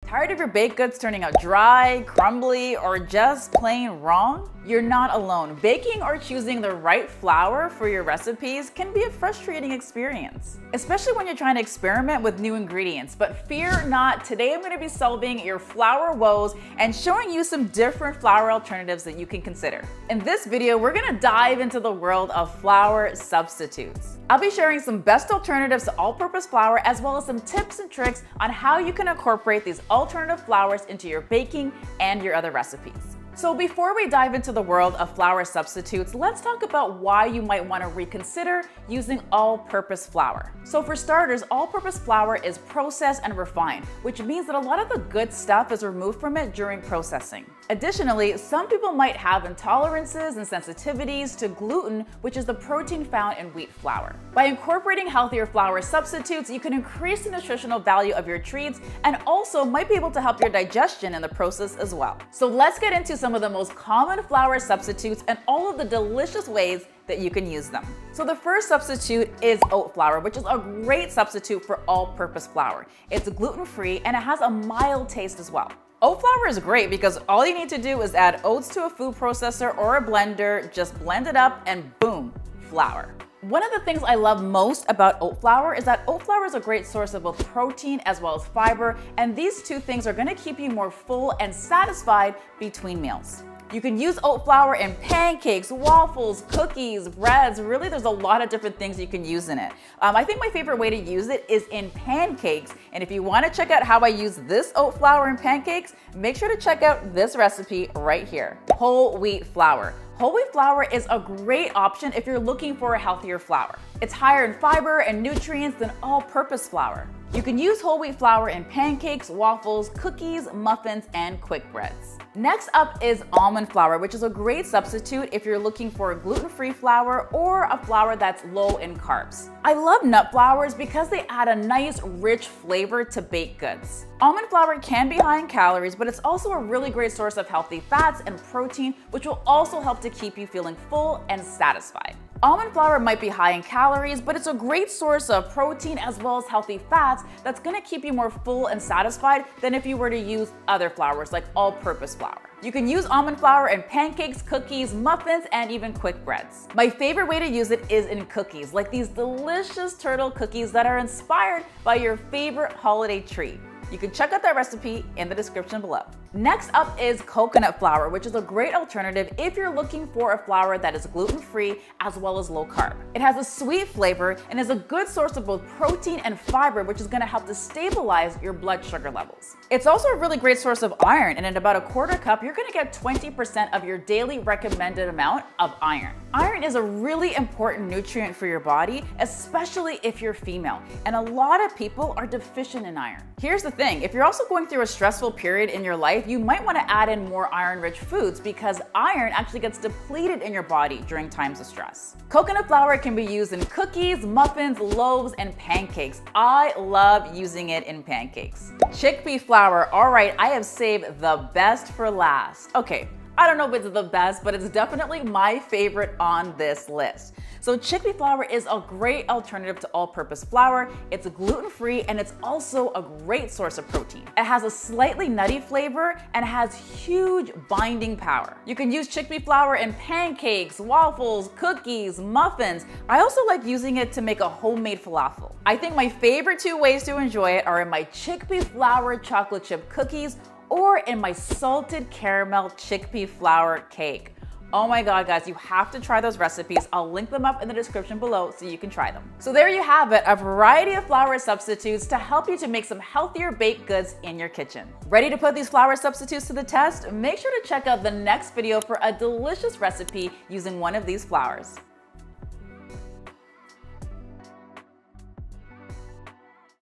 Tired of your baked goods turning out dry, crumbly, or just plain wrong? You're not alone. Baking or choosing the right flour for your recipes can be a frustrating experience, especially when you're trying to experiment with new ingredients. But fear not, today I'm going to be solving your flour woes and showing you some different flour alternatives that you can consider. In this video, we're going to dive into the world of flour substitutes. I'll be sharing some best alternatives to all-purpose flour, as well as some tips and tricks on how you can incorporate these alternative flours into your baking and your other recipes. So before we dive into the world of flour substitutes, let's talk about why you might want to reconsider using all-purpose flour. So for starters, all-purpose flour is processed and refined, which means that a lot of the good stuff is removed from it during processing. Additionally, some people might have intolerances and sensitivities to gluten, which is the protein found in wheat flour. By incorporating healthier flour substitutes, you can increase the nutritional value of your treats and also might be able to help your digestion in the process as well. So let's get into some of the most common flour substitutes and all of the delicious ways that you can use them. So the first substitute is oat flour, which is a great substitute for all-purpose flour. It's gluten-free and it has a mild taste as well. Oat flour is great because all you need to do is add oats to a food processor or a blender, just blend it up and boom, flour. One of the things I love most about oat flour is that oat flour is a great source of both protein as well as fiber, and these two things are going to keep you more full and satisfied between meals. You can use oat flour in pancakes, waffles, cookies, breads. Really, there's a lot of different things you can use in it. I think my favorite way to use it is in pancakes. And if you want to check out how I use this oat flour in pancakes, make sure to check out this recipe right here. Whole wheat flour. Whole wheat flour is a great option if you're looking for a healthier flour. It's higher in fiber and nutrients than all-purpose flour. You can use whole wheat flour in pancakes, waffles, cookies, muffins, and quick breads. Next up is almond flour, which is a great substitute if you're looking for a gluten-free flour or a flour that's low in carbs. I love nut flours because they add a nice, rich flavor to baked goods. Almond flour can be high in calories, but it's also a really great source of healthy fats and protein, which will also help to keep you feeling full and satisfied. Almond flour might be high in calories, but it's a great source of protein as well as healthy fats that's going to keep you more full and satisfied than if you were to use other flours like all-purpose flour. You can use almond flour in pancakes, cookies, muffins, and even quick breads. My favorite way to use it is in cookies, like these delicious turtle cookies that are inspired by your favorite holiday treat. You can check out that recipe in the description below. Next up is coconut flour, which is a great alternative if you're looking for a flour that is gluten-free as well as low carb. It has a sweet flavor and is a good source of both protein and fiber, which is going to help to stabilize your blood sugar levels. It's also a really great source of iron, and in about a quarter cup, you're going to get 20% of your daily recommended amount of iron. Iron is a really important nutrient for your body, especially if you're female, and a lot of people are deficient in iron. Here's the thing, if you're also going through a stressful period in your life, you might want to add in more iron-rich foods because iron actually gets depleted in your body during times of stress. Coconut flour can be used in cookies, muffins, loaves, and pancakes. I love using it in pancakes. Chickpea flour, all right, I have saved the best for last. Okay, I don't know if it's the best, but it's definitely my favorite on this list. So chickpea flour is a great alternative to all-purpose flour. It's gluten-free and it's also a great source of protein. It has a slightly nutty flavor and has huge binding power. You can use chickpea flour in pancakes, waffles, cookies, muffins. I also like using it to make a homemade falafel. I think my favorite two ways to enjoy it are in my chickpea flour chocolate chip cookies or in my salted caramel chickpea flour cake. Oh my God, guys, you have to try those recipes. I'll link them up in the description below so you can try them. So there you have it, a variety of flour substitutes to help you to make some healthier baked goods in your kitchen. Ready to put these flour substitutes to the test? Make sure to check out the next video for a delicious recipe using one of these flours.